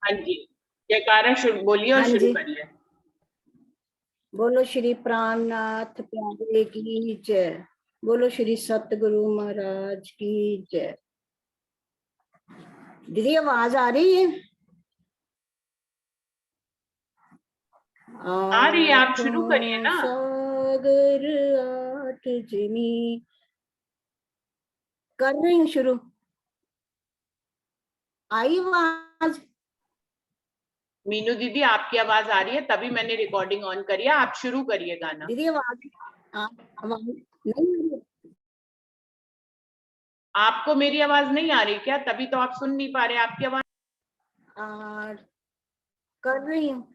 हाँ जी, जयकारा बोलिए और हाँ शुरू जी। करिए। बोलो श्री प्राणनाथ प्यारे की जय। बोलो श्री सतगुरु महाराज की जय। दीदी आवाज आ रही है? आ रही है, आप शुरू करिए ना। सागर आठ जिमी। कर रही हूँ शुरू। आई आवाज? मीनू दीदी आपकी आवाज आ रही है, तभी मैंने रिकॉर्डिंग ऑन करी है। आप शुरू करिए गाना। दीदी आवाज आवाज नहीं आ रही? आपको मेरी आवाज नहीं आ रही क्या? तभी तो आप सुन नहीं पा रहे आपकी आवाज। कर रही हूँ।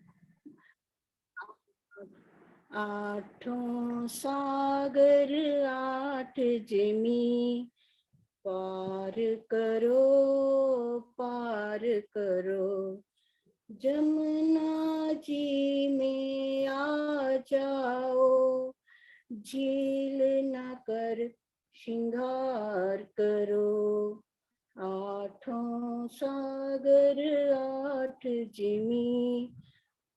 आठों सागर आठ जिमी, पार करो पार करो, जमुना जी में आ जाओ, झील न कर श्रृंगार करो। आठों सागर आठ जिमी,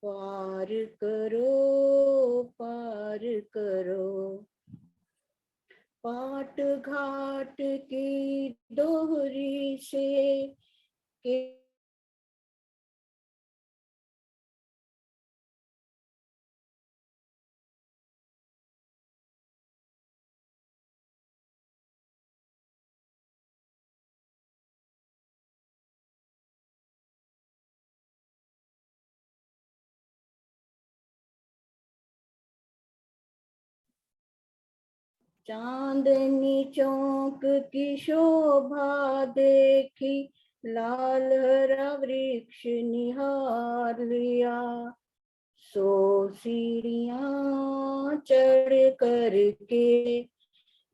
पार करो पार करो। पाट घाट की दोहरी से के चांदनी चौक की शोभा देखी, लाल हरा वृक्ष निहार लिया, सो सीढ़ियां चढ़ करके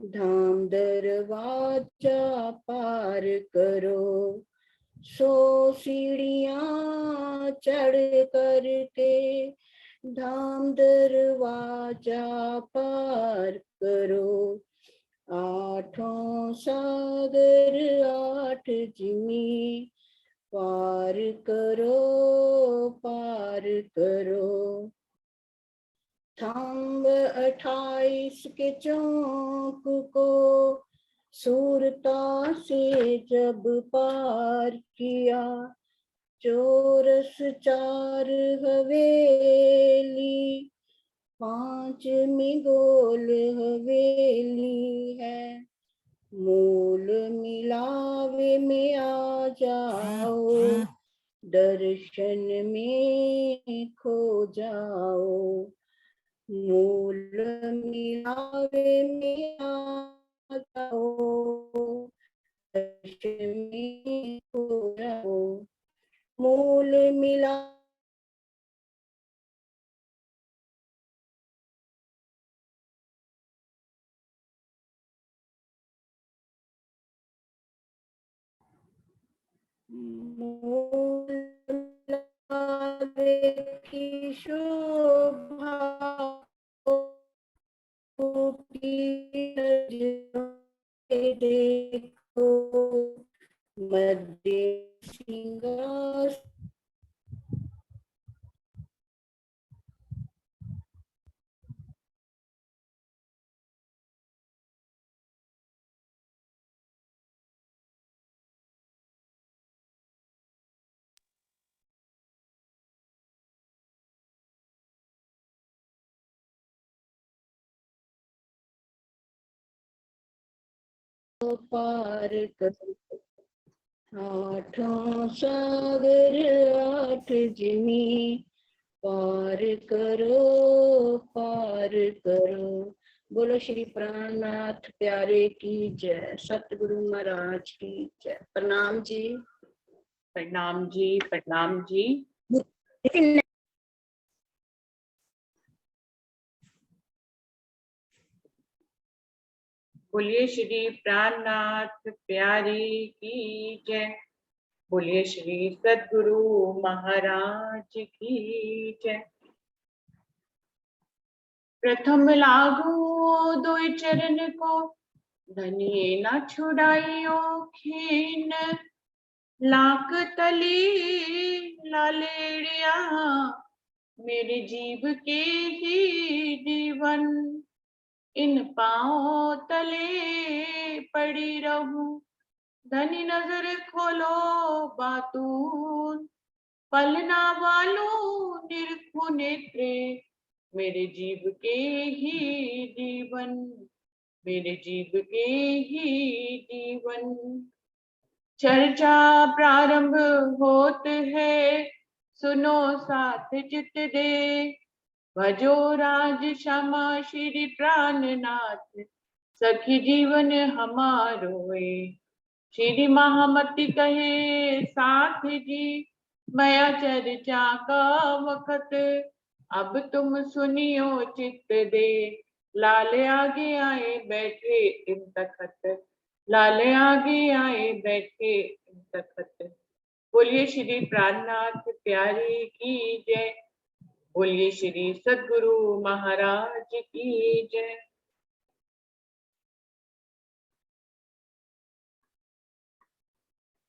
धाम दरवाजा पार करो, सो सीढ़ियां चढ़ करके धाम दरवाजा पार करो। आठों सागर आठ जिमी, पार करो पार करो। थंब 28 के चौक को सूरता से जब पार किया, चौरस 4 हवेली, 5वीं गोल हवेली है, मूल मिलावे में आ जाओ, दर्शन में खो जाओ, मूल मिलावे में आ जाओ, दर्शन में खो जाओ, मूल मिला की शोभा देखो, मध्य सिंगार पार करो। आठों सागर आठ जिमी, पार करो पार करो। बोलो श्री प्राणनाथ प्यारे की जय। सतगुरु महाराज की जय। प्रणाम जी। प्रणाम जी, प्रणाम जी। बोलिए श्री प्राणनाथ प्यारी की जय। बोलिए श्री सद्गुरु महाराज की जय। प्रथम लागू दुई चरण को, धनिये न छुड़ाइयो खीन, लाख तली मेरे जीव के ही जीवन इन पांव तले पड़ी रहूं। धनी नजर खोलो बातून, पलना वालों निरखु नेत्रे, मेरे जीव के ही जीवन, मेरे जीव के ही जीवन। चर्चा प्रारंभ होत है, सुनो साथ चित दे, भजो राज श्यामा श्री प्राणनाथ, सखी जीवन हमारोए। श्री महामती कहे साथ जी, मया चर्चा का वक्त, अब तुम सुनियो चित्त दे, लाल आगे आए बैठे इन तखत, लाल आगे आए बैठे इन तखत। बोलिए श्री प्राणनाथ प्यारे की जय, बोलिए श्री सद्गुरु महाराज की जय।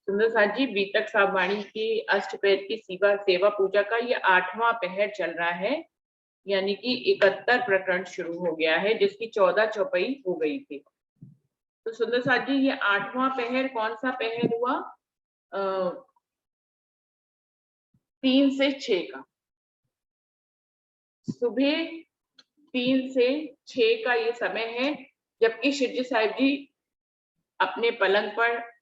सुंदर साथ जी, बीतक साहब वाणी की अष्टपैर की सेवा पूजा का ये 8वां पहर चल रहा है, यानी कि 71 प्रकरण शुरू हो गया है, जिसकी 14 चौपाई हो गई थी। तो सुंदर साथ जी, ये 8वां पहर कौन सा पहर हुआ? 3 से 6 का। सुबह 3 से 6 का ये समय है, जबकि शिवजी साहिब जी अपने पलंग पर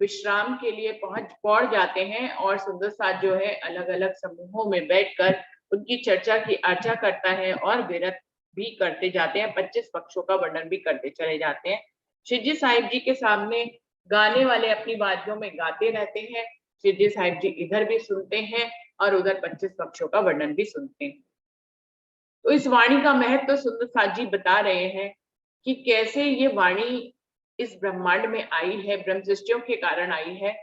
विश्राम के लिए पहुंच जाते हैं, और सुंदर साथ जो है अलग अलग समूहों में बैठकर उनकी चर्चा की अर्चा करता है और विरत भी करते जाते हैं, 25 पक्षों का वर्णन भी करते चले जाते हैं। शिवजी साहिब जी के सामने गाने वाले अपनी वाद्यों में गाते रहते हैं, शिवजी साहिब जी इधर भी सुनते हैं और उधर 25 पक्षों का वर्णन भी सुनते हैं। तो इस वाणी का महत्व तो सुंदर साथ जी बता रहे हैं कि कैसे ये वाणी इस ब्रह्मांड में आई है, ब्रह्म सृष्टियों के कारण आई है,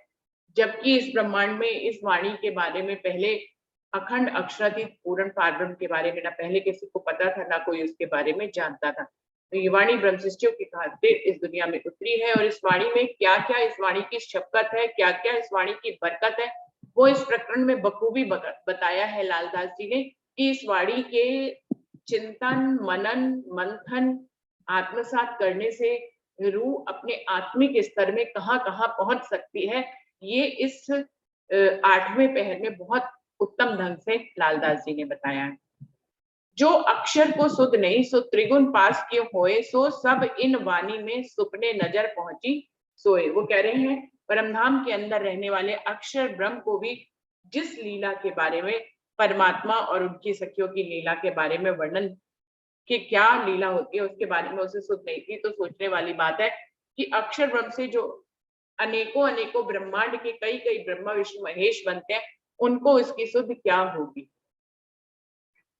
जबकि इस ब्रह्मांड में इस वाणी के बारे में पहले अखंड अक्षरातीत पूर्ण पारब्रह्म के बारे में ना पहले किसी को पता था, ना कोई उसके बारे में जानता था। तो ये वाणी ब्रह्म सृष्टियों के खातिर इस दुनिया में उतरी है, और इस वाणी में क्या क्या इस वाणी की शफकत है, क्या क्या इस वाणी की बरकत है, वो इस प्रकरण में बखूबी बताया है लालदास जी ने, कि इस वाणी के चिंतन मनन मंथन आत्मसात करने से रूह अपने आत्मिक स्तर में कहां कहां पहुंच सकती है, ये इस 8वें पहर में बहुत उत्तम ढंग से लालदास जी ने बताया है। जो अक्षर को सुध नहीं सो त्रिगुण पास किए होए, सो सब इन वाणी में सुपने नजर पहुंची सोए। वो कह रहे हैं परमधाम के अंदर रहने वाले अक्षर ब्रह्म को भी जिस लीला के बारे में, परमात्मा और उनकी सखियों की लीला के बारे में वर्णन कि क्या लीला होती है उसके बारे में उसे सुध नहीं थी। तो सोचने वाली बात है कि अक्षर ब्रह्म से जो अनेकों अनेकों ब्रह्मांड के कई कई ब्रह्मा विष्णु महेश बनते हैं, उनको इसकी सुध क्या होगी।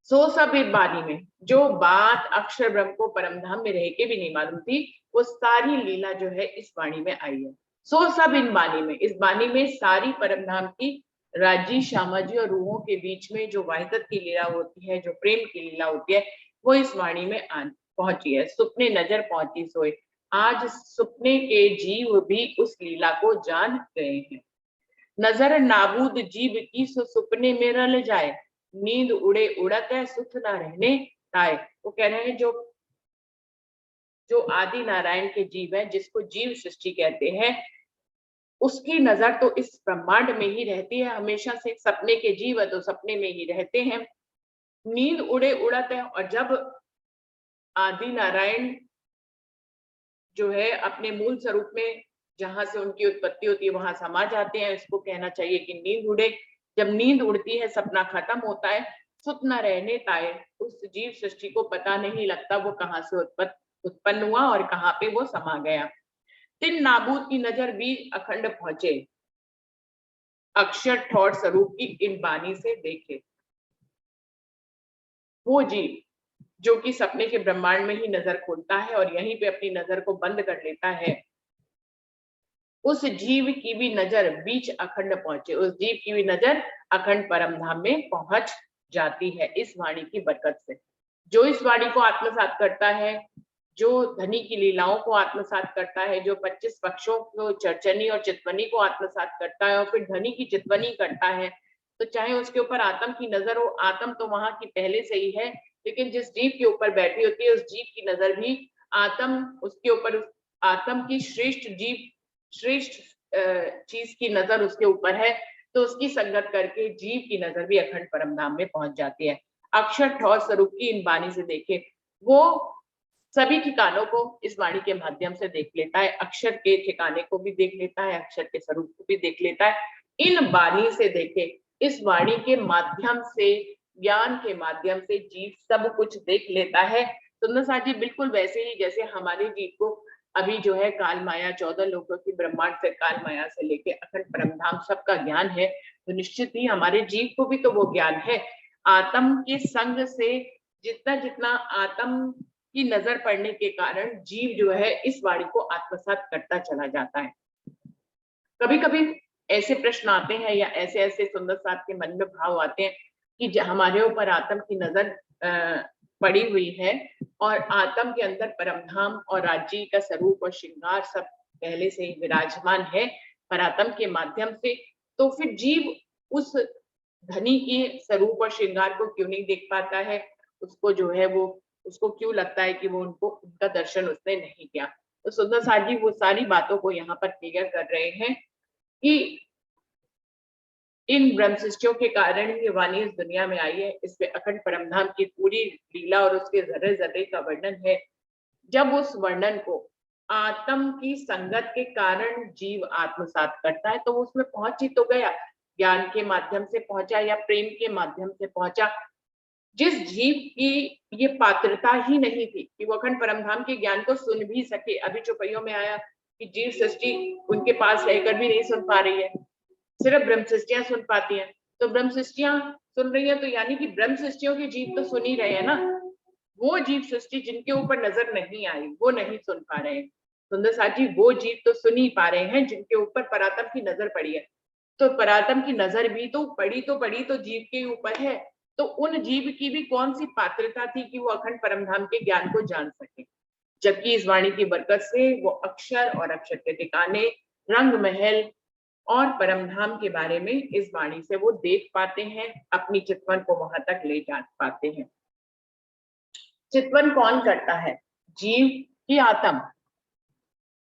सो सब इस वाणी में जो बात अक्षर ब्रह्म को परमधाम में रह के भी नहीं मालूम थी, वो सारी लीला जो है इस वाणी में आई है। सो सब इन वाणी में, इस वाणी में सारी परमधाम की राजी श्यामा जी और रूहों के बीच में जो वाहिदत की लीला होती है, जो प्रेम की लीला होती है, वो इस वाणी में पहुंची है। सुपने नजर पहुंची सोए, आज सुपने के जीव भी उस लीला को जान गए हैं। नजर नाबूद जीव की सो सुपने में रल जाए, नींद उड़े उड़त है सुख ना रहने पाए। वो कह रहे हैं जो आदि नारायण के जीव है, जिसको जीव सृष्टि कहते हैं, उसकी नजर तो इस ब्रह्मांड में ही रहती है हमेशा से। सपने के जीव है तो सपने में ही रहते हैं, नींद उड़े उड़त है, और जब आदि नारायण जो है अपने मूल स्वरूप में जहां से उनकी उत्पत्ति होती है वहां समा जाते हैं, इसको कहना चाहिए कि नींद उड़े। जब नींद उड़ती है, सपना खत्म होता है, सुत न रहने पाए, उस जीव सृष्टि को पता नहीं लगता वो कहां से उत्पन्न हुआ और कहां पे वो समा गया। तिन नाबूद की नजर बीज अखंड पहुंचे, अक्षर ठोर स्वरूप की इन वाणी से देखे। वो जीव जो कि सपने के ब्रह्मांड में ही नजर खोलता है और यहीं पे अपनी नजर को बंद कर लेता है, उस जीव की भी नजर बीच अखंड पहुंचे, उस जीव की भी नजर अखंड परमधाम में पहुंच जाती है इस वाणी की बरकत से। जो इस वाणी को आत्मसात करता है, जो धनी की लीलाओं को आत्मसात करता है, जो 25 पक्षों को चर्चनी और चितवनी को आत्मसात करता है और फिर धनी की चितवनी करता है, तो चाहे उसके ऊपर आत्म की नजर हो, आत्म तो वहां की पहले से ही है, लेकिन जिस जीव के ऊपर बैठी होती है उस जीव की नजर भी आत्म, उसके ऊपर आत्म की श्रेष्ठ चीज की नजर उसके ऊपर है, तो उसकी संगत करके जीव की नजर भी अखंड परम धाम में पहुंच जाती है। अक्षर ठोर स्वरूप की इन वाणी से देखे, वो सभी ठिकानों को इस वाणी के माध्यम से देख लेता है, अक्षर के ठिकाने को भी देख लेता है, अक्षर के स्वरूप को भी देख लेता है। इन वाणी से देखे, इस वाणी के माध्यम से, ज्ञान के माध्यम से जीव सब कुछ देख लेता है। सुंदर साथ जी, बिल्कुल वैसे ही जैसे हमारे जीव को अभी जो है काल माया, 14 लोगों की ब्रह्मांड से, काल माया से लेके अखंड परमधाम सबका ज्ञान है, तो निश्चित ही हमारे जीव को भी तो वो ज्ञान है। आत्म के संग से जितना जितना आत्म की नजर पड़ने के कारण जीव जो है इस वाणी को आत्मसात करता चला जाता है। कभी कभी ऐसे प्रश्न आते हैं या ऐसे ऐसे सुंदर साथ के मन में भाव आते हैं कि हमारे ऊपर आत्म की नजर पड़ी हुई है और आत्म के अंदर परमधाम और राज्य का स्वरूप और श्रृंगार सब पहले से ही विराजमान है परात्म के माध्यम से, तो फिर जीव उस धनी के स्वरूप और श्रृंगार को क्यों नहीं देख पाता है, उसको जो है वो, उसको क्यों लगता है कि वो उनका दर्शन उसने नहीं किया। तो सुंदर साथ जी वो सारी बातों को यहाँ पर क्लियर कर रहे हैं कि इन ब्रह्म सृष्टियों के कारण ये वाणी इस दुनिया में आई है। इसमें अखंड परमधाम की पूरी लीला और उसके जर्रे जर्रे का वर्णन है। जब उस वर्णन को आत्म की संगत के कारण जीव आत्मसात करता है तो वो उसमें पहुंच ही तो गया, ज्ञान के माध्यम से पहुंचा या प्रेम के माध्यम से पहुंचा। जिस जीव की ये पात्रता ही नहीं थी कि वो अखंड परमधाम के ज्ञान को सुन भी सके, अभी चौपाइयों में आया कि जीव सृष्टि उनके पास रहकर भी नहीं सुन पा रही है, सिर्फ ब्रह्म सृष्टियां सुन पाती हैं। तो ब्रह्म सृष्टियां सुन रही है तो यानी कि ब्रह्म सृष्टियों के जीव तो सुन ही रहे हैं ना। वो जीव सृष्टि जिनके ऊपर नजर नहीं आई वो नहीं सुन पा रहे हैं। सुंदर साथ जी वो जीव तो सुन ही पा रहे हैं जिनके ऊपर परात्म की नजर पड़ी है। तो परात्म की नजर भी तो पड़ी तो जीव के ऊपर है, तो उन जीव की भी कौन सी पात्रता थी कि वो अखंड परमधाम के ज्ञान को जान सके। जबकि इस वाणी की बरकत से वो अक्षर और अक्षर के ठिकाने, रंग महल और परमधाम के बारे में इस वाणी से वो देख पाते हैं, अपनी चितवन को वहां तक ले जा पाते हैं। चितवन कौन करता है, जीव की आत्म?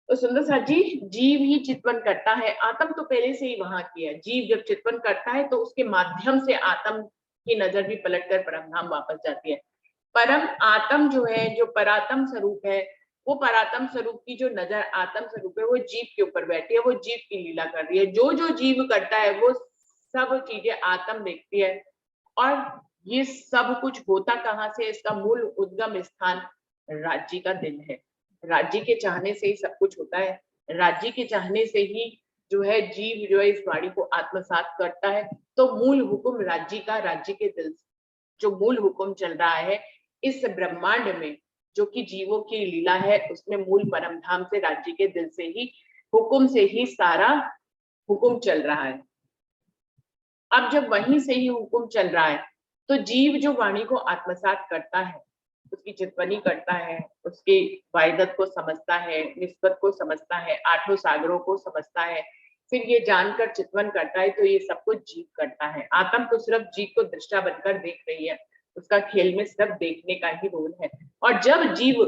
तो सुंदर साथ जी जीव ही चितवन करता है, आत्म तो पहले से ही वहां की है। जीव जब चितवन करता है तो उसके माध्यम से आत्म की नजर भी पलटकर परमधाम वापस जाती है। परम आत्म जो है, जो परात्म स्वरूप है, वो परात्म स्वरूप की जो नजर आत्म स्वरूप है वो जीव के ऊपर बैठी है, वो जीव की लीला कर रही है। जो जो जीव करता है वो सब चीजें आत्म देखती है। और ये सब कुछ होता कहाँ से, इसका मूल उद्गम स्थान राज्य का दिल है। राज्य के चाहने से ही सब कुछ होता है, राज्य के चाहने से ही जो है जीव जो है इस वाणी को आत्मसात करता है। तो मूल हुक्म राज्य का, राज्य के दिल जो मूल हुक्म चल रहा है इस ब्रह्मांड में, जो कि जीवों की लीला है, उसमें मूल परमधाम से, राज्य के दिल से ही, हुक्म से ही सारा हुक्म चल रहा है। अब जब वहीं से ही हुक्म चल रहा है तो जीव जो वाणी को आत्मसात करता है, उसकी चितवनी करता है, उसकी वायदत को समझता है, निस्बत को समझता है, आठों सागरों को समझता है, फिर ये जानकर चितवन करता है, तो ये सब कुछ जीव करता है। आत्म तो सिर्फ जीव को दृष्टा बनकर देख रही है, उसका खेल में सिर्फ देखने का ही रोल है। और जब जीव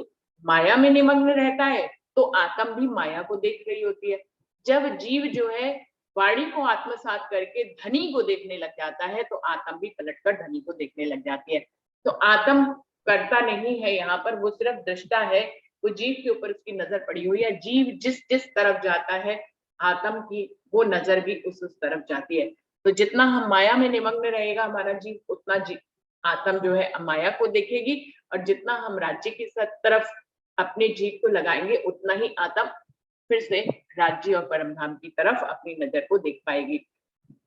माया में निमग्न रहता है तो आत्म भी माया को देख रही होती है। जब जीव जो है वाणी को आत्मसात करके धनी को देखने लग जाता है तो आत्म भी पलटकर धनी को देखने लग जाती है। तो आत्म करता नहीं है यहाँ पर, वो सिर्फ दृष्टा है, वो जीव के ऊपर उसकी नजर पड़ी हुई है। जीव जिस जिस तरफ जाता है आत्म की वो नजर भी उस तरफ जाती है। तो जितना हम माया में निमग्न रहेगा हमारा जीव, उतना जीव आत्म जो है माया को देखेगी, और जितना हम राज्य की तरफ अपने जीव को लगाएंगे उतना ही आत्म फिर से राज्य और परमधाम की तरफ अपनी नजर को देख पाएगी।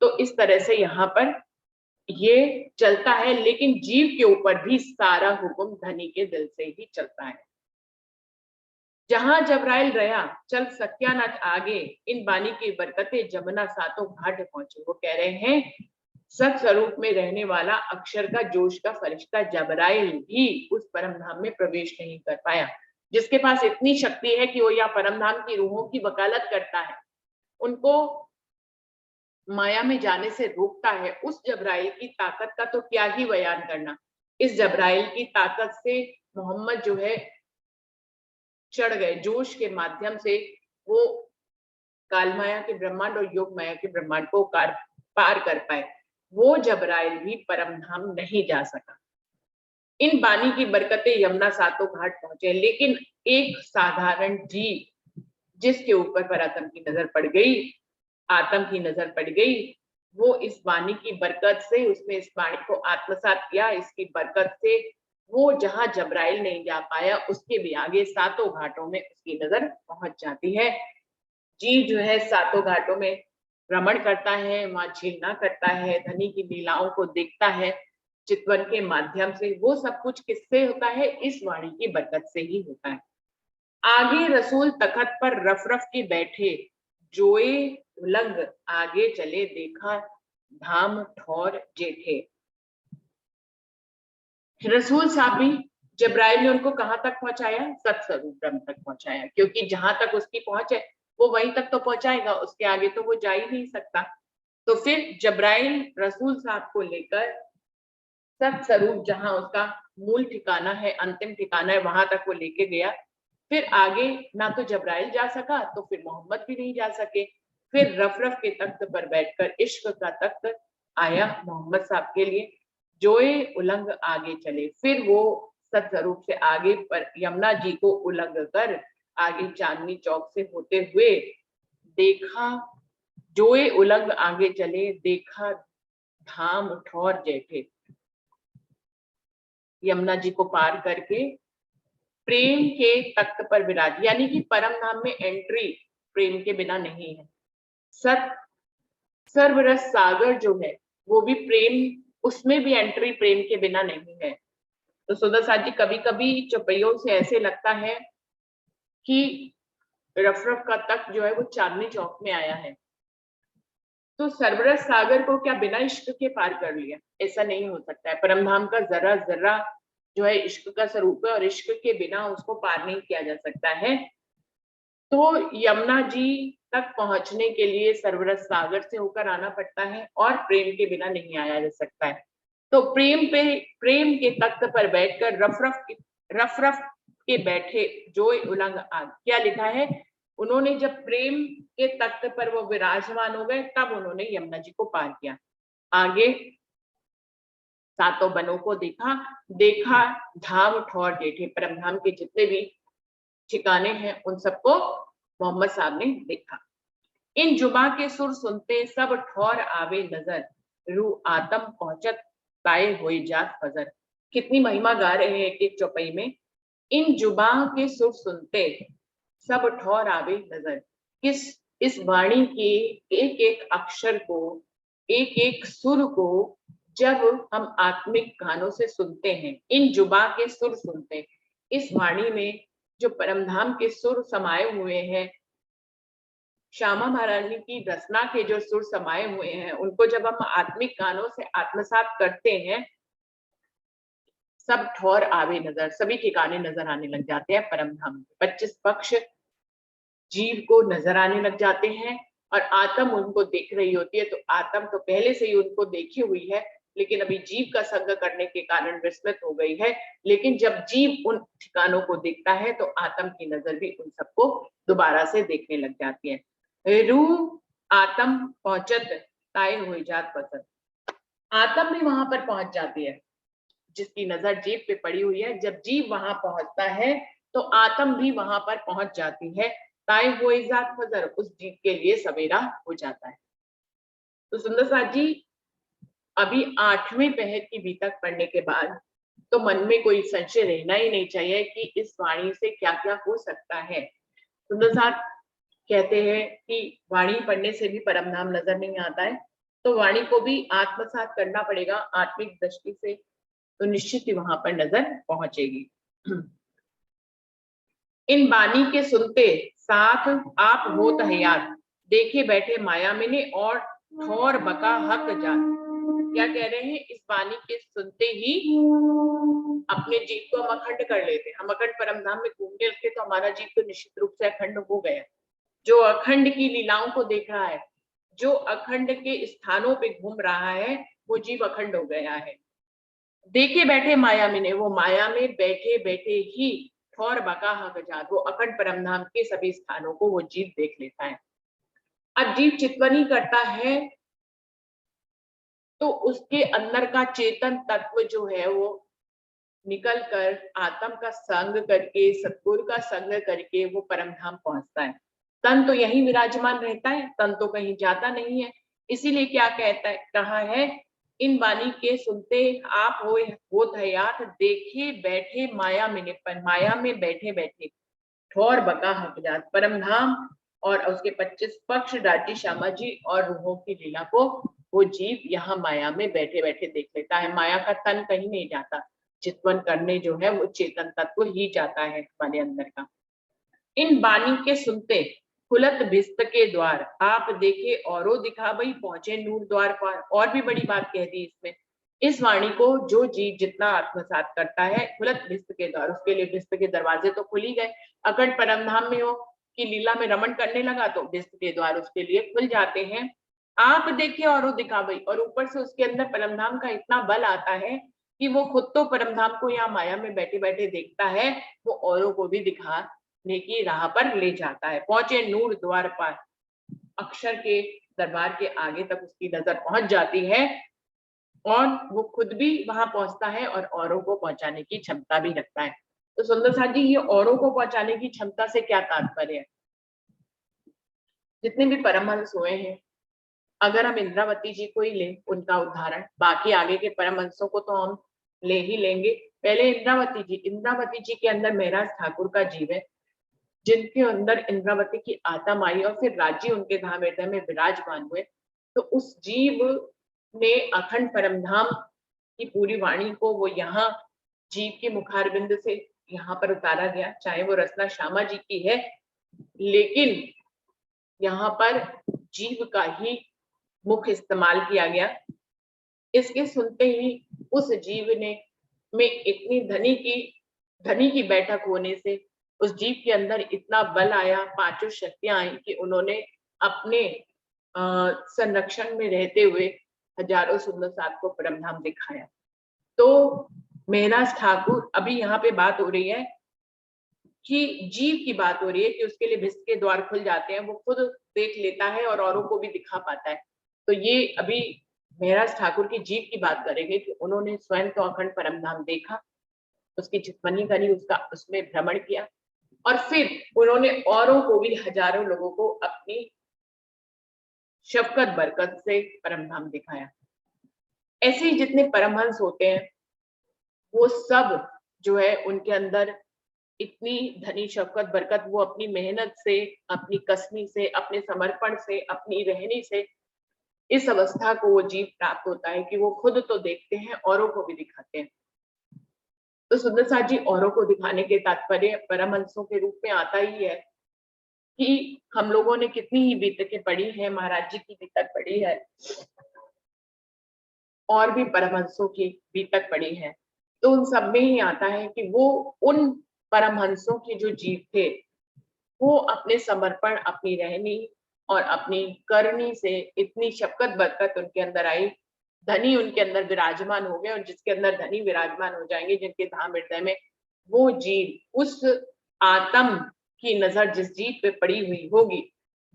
तो इस तरह से यहाँ पर ये चलता है, लेकिन जीव के ऊपर भी सारा हुक्म धनी के दिल से ही चलता है। जहां जबराइल रहा चल सत्या न आगे, इन बानी की बरकतें जमुना सातों घाट पहुंचे। वो कह रहे हैं सत स्वरूप में रहने वाला अक्षर का जोश का फरिश्ता जबराइल भी उस परमधाम में प्रवेश नहीं कर पाया। जिसके पास इतनी शक्ति है कि वो या परमधाम की रूहों की वकालत करता है, उनको माया में जाने से रोकता है, उस जब्राइल की ताकत का तो क्या ही बयान करना। इस जब्राइल की ताकत से मोहम्मद जो है चढ़ गए, जोश के माध्यम से वो काल माया के ब्रह्मांड और योग माया के ब्रह्मांड को पार कर पाए। वो जब्राइल भी परम धाम नहीं जा सका। इन बानी की बरकतें यमुना सातों घाट पहुंचे, लेकिन एक साधारण जीव जिसके ऊपर परात्म की नजर पड़ गई, आत्म की नजर पड़ गई, वो इस वाणी की बरकत से उसने इस वाणी को आत्मसात किया। इसकी बरकत से वो जहां जब्राइल नहीं जा पाया, उसके भी आगे सातों घाटों में उसकी नजर पहुंच जाती है। जीव जो है सातों घाटों में भ्रमण करता है, वहां झीलना करता है, धनी की लीलाओं को देखता है चितवन के माध्यम से। वो सब कुछ किससे होता है? इस वाणी की बरकत से ही होता है। आगे रसूल तखत पर रफ रफ के बैठे, जोए उलंग आगे चले, देखा धाम ठौर जेठे। रसूल साहब भी जब्राइल ने उनको कहां तक पहुंचाया? सत्स्वरूप ब्रह्म तक पहुंचाया, क्योंकि जहां तक उसकी पहुंच है वो वहीं तक तो पहुंचाएगा, उसके आगे तो वो जा ही नहीं सकता। तो फिर जब्राइल रसूल साहब को लेकर सत्स्वरूप, जहां उसका मूल ठिकाना है, अंतिम ठिकाना है, वहां तक वो लेके गया। फिर आगे ना तो जब्राइल जा सका, तो फिर मोहम्मद भी नहीं जा सके। फिर रफ रफ के तख्त पर बैठकर इश्क का तख्त आया मोहम्मद साहब के लिए, जोए उलंग आगे चले। फिर वो सत्स्वरूप से आगे पर यमुना जी को उलंग कर आगे चांदनी चौक से होते हुए देखा, जोए उलंग आगे चले, देखा धाम ठौर जैठे। यमुना जी को पार करके प्रेम के तख्त पर विराज, यानी कि परम धाम में एंट्री प्रेम के बिना नहीं है। सत सर्वरस सागर जो है वो भी प्रेम, उसमें भी एंट्री प्रेम के बिना नहीं है। तो सुंदर साथ जी, कभी कभी चौपइयों से ऐसे लगता है कि रफ रफ का तख्त जो है वो चांदनी चौक में आया है, तो सरबरस सागर को क्या बिना इश्क के पार कर लिया? ऐसा नहीं हो सकता है। परमधाम का जरा जरा जो है इश्क का स्वरूप है, और इश्क के बिना उसको पार नहीं किया जा सकता है। तो यमुना जी तक पहुंचने के लिए सरबरस सागर से होकर आना पड़ता है, और प्रेम के बिना नहीं आया जा सकता है। तो प्रेम के तख्त पर बैठकर रफ रफ के बैठे जोए उलंग आग, क्या लिखा है? उन्होंने जब प्रेम के तख्त पर वो विराजमान हो गए, तब उन्होंने यमुना जी को पार किया। आगे सातों बनों को देखा, देखा धाम ठौर जेठे, परम धाम के जितने भी ठिकाने हैं उन सबको मोहम्मद साहब ने देखा। इन जुबा के सुर सुनते सब ठौर आवे नजर, रू आत्म पहुंचत ताए हुई जात फजर। कितनी महिमा गा रहे हैं एक एक चौपाई में। इन जुबा के सुर सुनते सब ठौर आवे नजर, किस इस वाणी के एक एक अक्षर को, एक एक सुर को जब हम आत्मिक कानों से सुनते हैं, इन जुबा के सुर सुनते हैं, इस वाणी में जो परमधाम के सुर समाये हुए हैं, श्यामा महारानी की रचना के जो सुर समाये हुए हैं, उनको जब हम आत्मिक कानों से आत्मसात करते हैं, सब ठौर आवे नजर, सभी ठिकाने नजर आने लग जाते हैं परम धाम। 25 पक्ष जीव को नजर आने लग जाते हैं, और आत्म उनको देख रही होती है। तो आत्म तो पहले से ही उनको देखी हुई है, लेकिन अभी जीव का संग करने के कारण विस्मृत हो गई है। लेकिन जब जीव उन ठिकानों को देखता है, तो आत्म की नजर भी उन सबको दोबारा से देखने लग जाती है। रूह आत्म पहुंचत ताए हुई जात पसंद, आत्म भी वहां पर पहुंच जाती है, जिसकी नजर जीव पे पड़ी हुई है। जब जीव वहां पहुंचता है, तो आत्म भी वहां पर पहुंच जाती है। ताए हुए जात फजर, उस जीव के लिए सवेरा हो जाता है। तो सुंदर साथ जी, अभी 8वें पहर की बीतक पढ़ने के बाद तो मन में कोई संशय रहना ही नहीं चाहिए कि इस वाणी से क्या क्या हो सकता है। सुंदर साथ कहते हैं कि वाणी पढ़ने से भी परम नाम नजर नहीं आता है, तो वाणी को भी आत्मसात करना पड़ेगा आत्मिक दृष्टि से, तो निश्चित ही वहां पर नजर पहुंचेगी। इन बानी के सुनते साथ आप होत हयात, देखे बैठे माया मिने और ठौर बका हक जात। क्या कह रहे हैं? इस बानी के सुनते ही अपने जीव को हम अखंड कर लेते हैं। हम अखंड परमधाम में घूमने लगते तो हमारा जीव तो निश्चित रूप से अखंड हो गया। जो अखंड की लीलाओं को देख रहा है, जो अखंड के स्थानों पे घूम रहा है वो जीव अखंड हो गया है। देखे बैठे माया में ने, वो माया में बैठे बैठे ही ठौर बका हक जात, वो अखंड परमधाम के सभी स्थानों को वो जीव देख लेता है। अब जीव चितवनी करता है तो उसके अंदर का चेतन तत्व जो है वो निकल कर आत्म का संग करके, सतगुरु का संग करके वो परमधाम पहुंचता है। तन तो यही विराजमान रहता है, तन तो कहीं जाता नहीं है। इसीलिए क्या कहता है, कहा है, इन वाणी के सुनते आप हो हयात, देखे बैठे माया में निपन, माया में बैठे बैठे ठौर बका हक जात, परमधाम और उसके 25 पक्ष, राज्य, श्यामा जी और रूहों की लीला को वो जीव यहाँ माया में बैठे बैठे देख लेता है। माया का तन कहीं नहीं जाता, चितवन करने जो है वो चेतन तत्व ही जाता है हमारे अंदर का। इन वाणी के सुनते खुलत भिस्त के द्वार, आप देखे औरों दिखा भाई, पहुंचे नूर द्वार पर। और भी बड़ी बात कह दी इसमें, इस वाणी को जो जीव जितना आत्मसात करता है, खुलत भिस्त के द्वार, उसके लिए भिस्त के दरवाजे तो खुल ही गए। अखंड परमधाम में हो कि लीला में रमण करने लगा तो भिस्त के द्वार उसके लिए खुल जाते हैं। आप देखे औरों दिखा भाई, और ऊपर से उसके अंदर परमधाम का इतना बल आता है कि वो खुद तो परमधाम को यहाँ माया में बैठे बैठे देखता है, वो औरों को भी दिखाने की राह पर ले जाता है। पहुंचे नूर द्वार पर, अक्षर के दरबार के आगे तक उसकी नजर पहुंच जाती है और वो खुद भी वहां पहुंचता है और औरों को पहुंचाने की क्षमता भी रखता है। तो सुंदर साथ जी, ये औरों को पहुंचाने की क्षमता से क्या तात्पर्य है? जितने भी परमहंस हुए हैं, अगर हम इंद्रावती जी को ही लें, उनका उदाहरण, बाकी आगे के परमहंसों को तो हम ले ही लेंगे। पहले इंद्रावती जी के अंदर महराज ठाकुर का जीव है, जिनके अंदर इंद्रावती की आत्मा आई और फिर राज्य उनके धाम हृदय में विराजमान हुए। तो उस जीव ने अखंड परमधाम की पूरी वाणी को वो यहाँ जीव के मुखारबिंद से यहाँ पर उतारा गया, चाहे वो रचना श्यामा जी की है, लेकिन यहाँ पर जीव का ही मुख इस्तेमाल किया गया। इसके सुनते ही उस जीव ने में इतनी धनी की बैठक होने से उस जीव के अंदर इतना बल आया, पांचों शक्तियां आई कि उन्होंने अपने संरक्षण में रहते हुए हजारों सुंदर सात को परमधाम दिखाया। तो महराज ठाकुर, अभी यहाँ पे बात हो रही है कि जीव की बात हो रही है कि उसके लिए भिस्त के द्वार खुल जाते हैं, वो खुद देख लेता है और औरों को भी दिखा पाता है। तो ये अभी महराज ठाकुर की जीव की बात करेंगे कि उन्होंने स्वयं तो अखंड परमधाम देखा, उसकी चितवनी करी, उसका उसमें भ्रमण किया और फिर उन्होंने औरों को भी, हजारों लोगों को अपनी शफकत बरकत से परमधाम दिखाया। ऐसे ही जितने परमहंस होते हैं वो सब जो है उनके अंदर इतनी धनी शफकत बरकत, वो अपनी मेहनत से, अपनी कसनी से, अपने समर्पण से, अपनी रहनी से इस अवस्था को वो जीव प्राप्त होता है कि वो खुद तो देखते हैं, औरों को भी दिखाते हैं। तो सुंदर साथ जी, औरों को दिखाने के तात्पर्य परमहंसों के रूप में आता ही है कि हम लोगों ने कितनी ही बीतकें पढ़ी है, महाराज जी की बीतक पढ़ी है और भी परमहंसों की बीतक पढ़ी है, तो उन सब में ही आता है कि वो उन परमहंसों के जो जीव थे वो अपने समर्पण, अपनी रहनी और अपनी करनी से इतनी शफकत बरकत उनके अंदर आई, धनी उनके अंदर विराजमान हो गए, और जिसके अंदर धनी विराजमान हो जाएंगे, जिनके धाम हृदय में, वो जीव, उस आत्म की नजर जिस जीव पे पड़ी हुई होगी,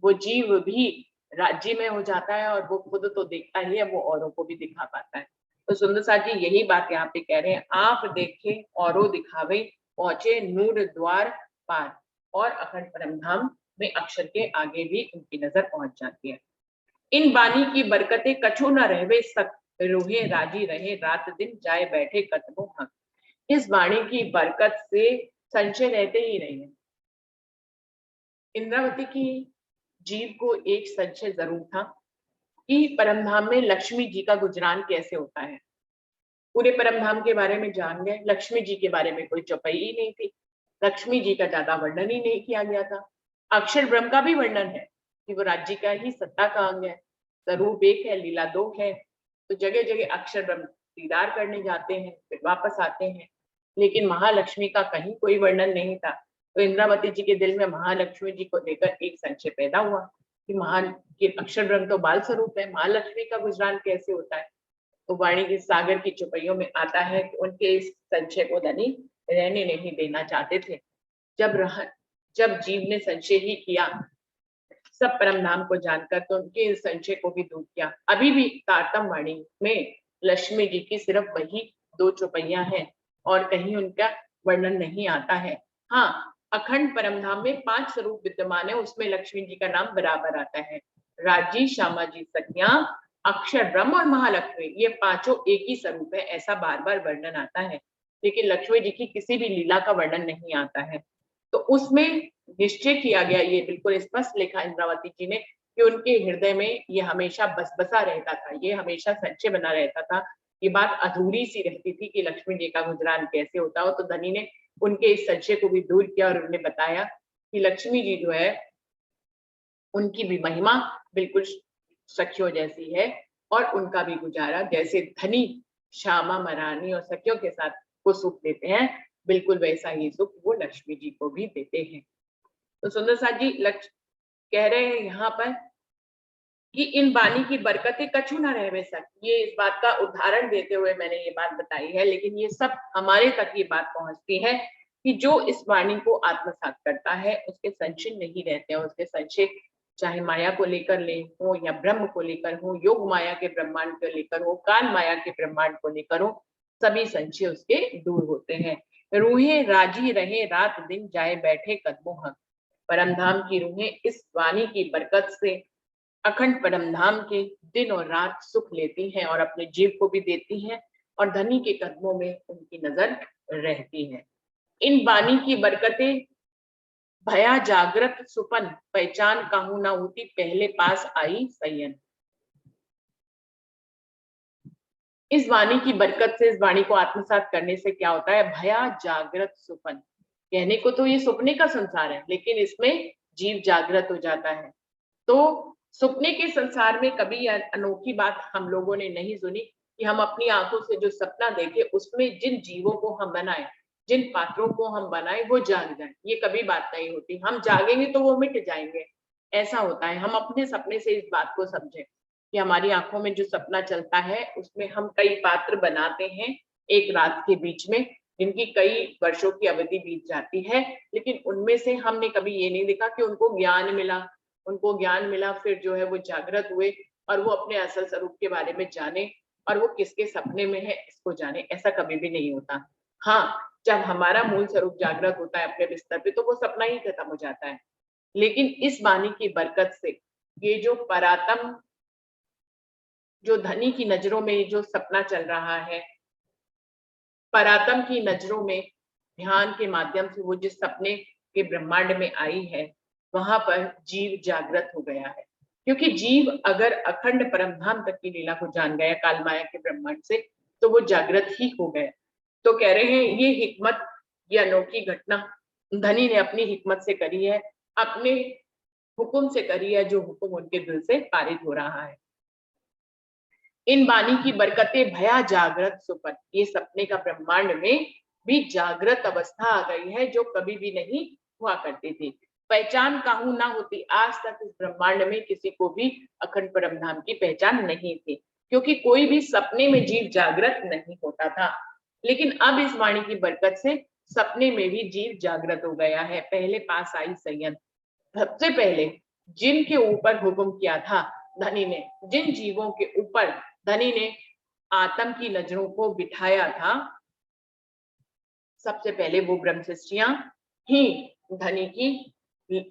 वो जीव भी राज्य में हो जाता है और वो खुद तो देखता ही है, वो औरों को भी दिखा पाता है। तो सुंदर साथ जी यही बात यहाँ पे कह रहे हैं, आप देखे औरों दिखावे, पहुंचे नूर द्वार पार, और अखंड परमधाम में अक्षर के आगे भी उनकी नजर पहुंच जाती है। इन बानी की बरकतें कछु न रहवे सक, रोहे राजी रहे रात दिन, जाए बैठे कतबों हक। इस वाणी की बरकत से संशय रहते ही नहीं है। इंद्रावती की जीव को एक संशय जरूर था कि परमधाम में लक्ष्मी जी का गुजरान कैसे होता है। पूरे परमधाम के बारे में जान गए, लक्ष्मी जी के बारे में कोई चौपाई ही नहीं थी, लक्ष्मी जी का ज्यादा वर्णन ही नहीं किया गया था। अक्षर ब्रह्म का भी वर्णन है कि वो राज्य का ही सत्ता का अंग है, स्वरूप एक है, लीला दो है। तो जगह जगह अक्षर ब्रह्म दीदार करने जाते हैं, फिर वापस आते हैं, लेकिन महालक्ष्मी का कहीं कोई वर्णन नहीं था। तो इंद्रावती जी के दिल में महालक्ष्मी जी को लेकर एक संशय पैदा हुआ कि कि अक्षर ब्रह्म तो बाल स्वरूप है, महालक्ष्मी का गुजरान कैसे होता है। तो वाणी के सागर की चौपाइयों में आता है कि उनके इस संशय को धनी रहने नहीं देना चाहते थे। जब जीव ने संशय ही किया सब परम नाम को जानकर, तो उनके इस संशय को भी दूर किया। अभी भी तारतम वाणी में लक्ष्मी जी की सिर्फ वही 2 चौपाइयां हैं और कहीं उनका वर्णन नहीं आता है। हाँ, अखंड परम धाम में 5 स्वरूप विद्यमान है, उसमें लक्ष्मी जी का नाम बराबर आता है। राजी, श्यामा जी, सत्या, अक्षर ब्रह्म और महालक्ष्मी, ये पांचों एक ही स्वरूप है, ऐसा बार बार वर्णन आता है। लेकिन लक्ष्मी जी की किसी भी लीला का वर्णन नहीं आता है। तो उसमें निश्चय किया गया, ये बिल्कुल स्पष्ट लिखा इंद्रावती जी ने, कि उनके हृदय में ये हमेशा बसबसा रहता था, ये हमेशा संशय बना रहता था। ये बात अधूरी सी रहती थी कि लक्ष्मी जी का गुजरान कैसे होता हो। तो धनी ने उनके इस संशय को भी दूर किया और उन्हें बताया कि लक्ष्मी जी जो है उनकी भी महिमा बिल्कुल सखियों जैसी है और उनका भी गुजारा जैसे धनी श्यामा महारानी और सखियों के साथ को सुख देते हैं, बिल्कुल वैसा ही सुख वो लक्ष्मी जी को भी देते हैं। तो सुंदर साथ जी कह रहे हैं यहाँ पर कि इन वाणी की बरकतें कछु न रहे सक। ये इस बात का उदाहरण देते हुए मैंने ये बात बताई है, लेकिन ये सब हमारे तक ये बात पहुंचती है कि जो इस वाणी को आत्मसात करता है उसके संशय नहीं रहते हैं। उसके संशय चाहे माया को लेकर ले हो या ब्रह्म को लेकर हो, योग माया के ब्रह्मांड को लेकर हो, काल माया के ब्रह्मांड को लेकर हो, सभी संशय उसके दूर होते हैं। रूहें राजी रहे रात दिन जाए बैठे कदमों हम। परम धाम की रूहें इस वाणी की बरकत से अखंड परम धाम के दिन और रात सुख लेती हैं और अपने जीव को भी देती हैं और धनी के कदमों में उनकी नजर रहती है। इन वाणी की बरकतें भया जागृत सुपन, पहचान कहूं ना होती पहले पास आई सयन। इस वाणी की बरकत से, इस वाणी को आत्मसात करने से क्या होता है, भया जागृत सुपन। कहने को तो ये सपने का संसार है, लेकिन इसमें जीव जागृत हो जाता है। तो सपने के संसार में कभी अनोखी बात हम लोगों ने नहीं सुनी कि हम अपनी आंखों से जो सपना देखे उसमें जिन जीवों को हम बनाए, जिन पात्रों को हम बनाए वो जाग जाए। ये कभी बात नहीं होती। हम जागेंगे तो वो मिट जाएंगे, ऐसा होता है। हम अपने सपने से इस बात को समझें कि हमारी आंखों में जो सपना चलता है उसमें हम कई पात्र बनाते हैं एक रात के बीच में, जिनकी कई वर्षों की अवधि बीत जाती है, लेकिन उनमें से हमने कभी ये नहीं देखा कि उनको ज्ञान मिला। उनको ज्ञान मिला, फिर जो है वो जागृत हुए और वो अपने असल स्वरूप के बारे में जाने और वो किसके सपने में है इसको जाने, ऐसा कभी भी नहीं होता। हाँ, जब हमारा मूल स्वरूप जागृत होता है अपने बिस्तर पे तो वो सपना ही खत्म हो जाता है। लेकिन इस वाणी की बरकत से ये जो परातम, जो धनी की नजरों में जो सपना चल रहा है, परातम की नजरों में ध्यान के माध्यम से वो जिस सपने के ब्रह्मांड में आई है, वहां पर जीव जागृत हो गया है। क्योंकि जीव अगर अखंड परमधाम तक की लीला को जान गया काल माया के ब्रह्मांड से, तो वो जागृत ही हो गया। तो कह रहे हैं ये हिकमत, ये अनोखी घटना धनी ने अपनी हिकमत से करी है, अपने हुक्म से करी है, जो हुक्म उनके दिल से पारित हो रहा है। इन वाणी की बरकतें भया जागृत सुपन, ये सपने का ब्रह्मांड में भी जागृत अवस्था आ गई है जो कभी भी नहीं हुआ करती थी। पहचान कहूं ना होती, आज तक इस ब्रह्मांड में किसी को भी अखंड परम धाम की पहचान नहीं थी, क्योंकि कोई भी सपने में जीव जागृत नहीं होता था। लेकिन अब इस वाणी की बरकत से सपने में भी जीव जागृत हो गया है। पहले पास आई सैयद, सबसे पहले जिनके ऊपर हुक्म किया था धनी ने, जिन जीवों के ऊपर धनी ने आत्म की नजरों को बिठाया था, सबसे पहले वो ब्रह्म सृष्टियां ही धनी की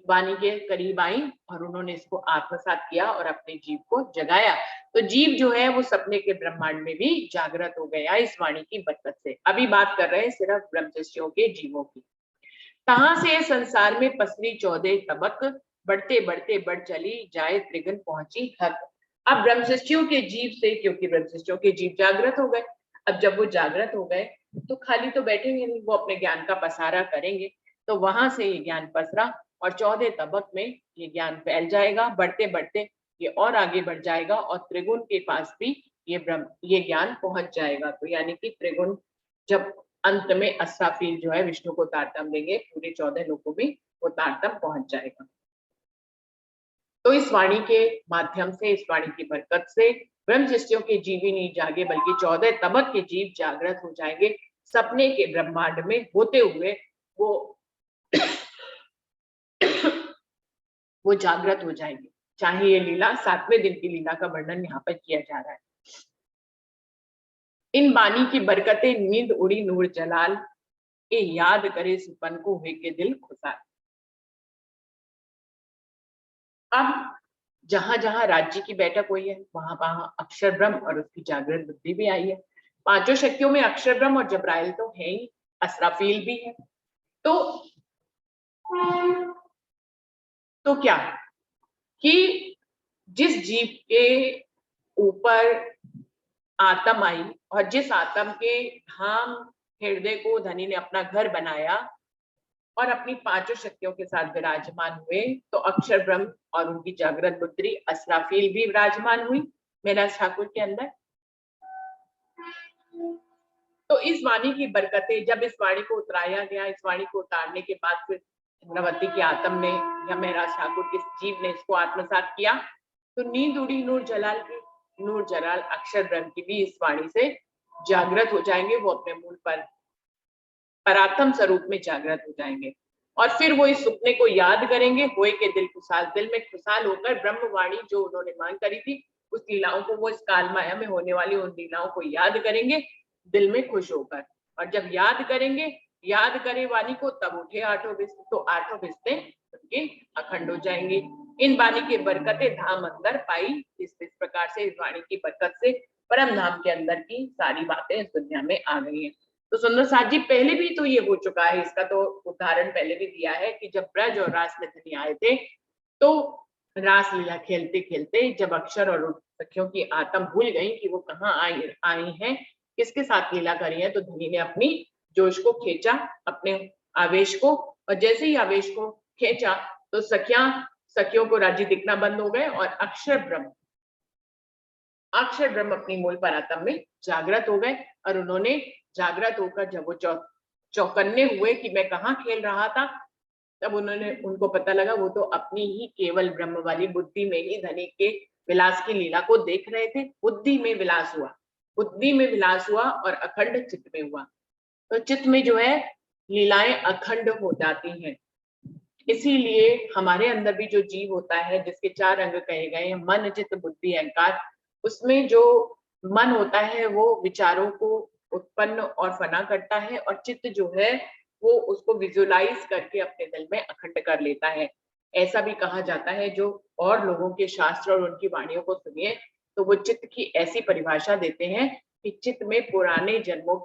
वाणी के करीब आई और उन्होंने इसको आत्मसात किया और अपने जीव को जगाया। तो जीव जो है वो सपने के ब्रह्मांड में भी जागृत हो गया इस वाणी की बरकत से। अभी बात कर रहे हैं सिर्फ ब्रह्म सृष्टियों के जीवों की। कहां से संसार में पसरी 14 तबक, बढ़ते बढ़ते बढ़ चली जाए त्रिगुण पहुंची हद। अब ब्रह्मशिष्टियों के जीव से, क्योंकि ब्रह्मशिष्टियों के जीव जागृत हो गए, अब जब वो जागृत हो गए तो खाली तो बैठेंगे नहीं, वो अपने ज्ञान का पसारा करेंगे। तो वहां से ये ज्ञान पसरा और 14 तबक में ये ज्ञान फैल जाएगा, बढ़ते बढ़ते ये और आगे बढ़ जाएगा और त्रिगुण के पास भी ये ज्ञान पहुंच जाएगा। तो यानी कि त्रिगुण जब अंत में अस्राफील जो है विष्णु को तारतम देंगे, पूरे 14 लोगों में वो तारतम पहुंच जाएगा। तो इस वाणी के माध्यम से, इस वाणी की बरकत से ब्रह्मशिष्यों के जीव ही नहीं जागे बल्कि 14 तबक के जीव जागृत हो जाएंगे। सपने के ब्रह्मांड में होते हुए वो जागृत हो जाएंगे। चाहे ये लीला 7वें दिन की लीला का वर्णन यहाँ पर किया जा रहा है। इन बानी की बरकतें नींद उड़ी नूर जलाल, ए याद करे सुपन को हुए के दिल खुशाल। अब जहां जहां राज्य की बैठक हुई है वहां वहां अक्षर ब्रह्म और उसकी जागृत बुद्धि भी आई है। पांचों शक्तियों में अक्षर ब्रह्म और जब्राइल तो है ही, असराफील भी है। तो क्या कि जिस जीव के ऊपर आत्म आई और जिस आत्म के धाम हृदय को धनी ने अपना घर बनाया और अपनी पांचों शक्तियों के साथ विराजमान हुए, तो अक्षर ब्रह्म और उनकी जागृत बुद्धि असराफील भी विराजमान हुई मेरा ठाकुर के अंदर। तो इस वाणी की बरकतें, जब इस वाणी को उतराया गया, इस वाणी को उतारने के बाद फिर चंद्रवती की आत्म ने या मेरा ठाकुर के जीव ने इसको आत्मसात किया, तो नींद उड़ी नूर जलाल की, नूर जलाल अक्षर ब्रह्म की भी इस वाणी से जागृत हो जाएंगे। वो अपने मूल पर परात्म स्वरूप में जागृत हो जाएंगे और फिर वो इस सुपने को याद करेंगे। होए के दिल खुशाल, दिल में खुशाल होकर ब्रह्मवाणी जो उन्होंने मांग करी थी उस लीलाओं को, वो इस काल माया में होने वाली उन लीलाओं को याद करेंगे दिल में खुश होकर। और जब याद करेंगे, याद करे वाणी को, तब उठे आठों भिस्ते, तो आठों भिस्ते उनके अखंड हो जाएंगे। इन वाणी की बरकतें धाम अंदर पाई। इस प्रकार से इस वाणी की बरकत से परम धाम के अंदर की सारी बातें इस दुनिया में आ गई हैं। तो सुंदर साथ जी पहले भी तो ये हो चुका है, इसका तो उदाहरण पहले भी दिया है कि जब ब्रज और रास में धनी आए थे तो रास लीला खेलते खेलते जब अक्षर और सखियों की आत्म भूल गई कि वो कहाँ आई हैं, किसके साथ लीला करी है, तो धनी ने अपनी जोश को खींचा, अपने आवेश को, और जैसे ही आवेश को खींचा तो सखियों को राज्य दिखना बंद हो गए और अक्षर ब्रह्म अपनी मूल परात्म में जागृत हो गए। और उन्होंने जागृत होकर जब वो चौकन्ने हुए कि मैं कहाँ खेल रहा था, तब उनको पता लगा वो तो अपनी ही केवल ब्रह्म वाली बुद्धि में ही धनी के विलास की लीला को देख रहे थे। बुद्धि में विलास हुआ और अखंड चित्त में हुआ। तो चित्त में जो है लीलाएं अखंड हो जाती हैं। इसीलिए हमारे अंदर भी जो जीव होता है जिसके 4 अंग कहे गए हैं, मन चित्त बुद्धि अहंकार, उसमें जो मन होता है वो विचारों को उत्पन्न और फना करता है और चित्त जो है वो उसको विजुलाइज करके अपने दिल में अखंड कर लेता है। ऐसा भी कहा जाता है, जो और लोगों के शास्त्र और उनकी वाणियों को सुनिए तो वो चित्त की ऐसी परिभाषा देते हैं कि चित्त में पुराने जन्मों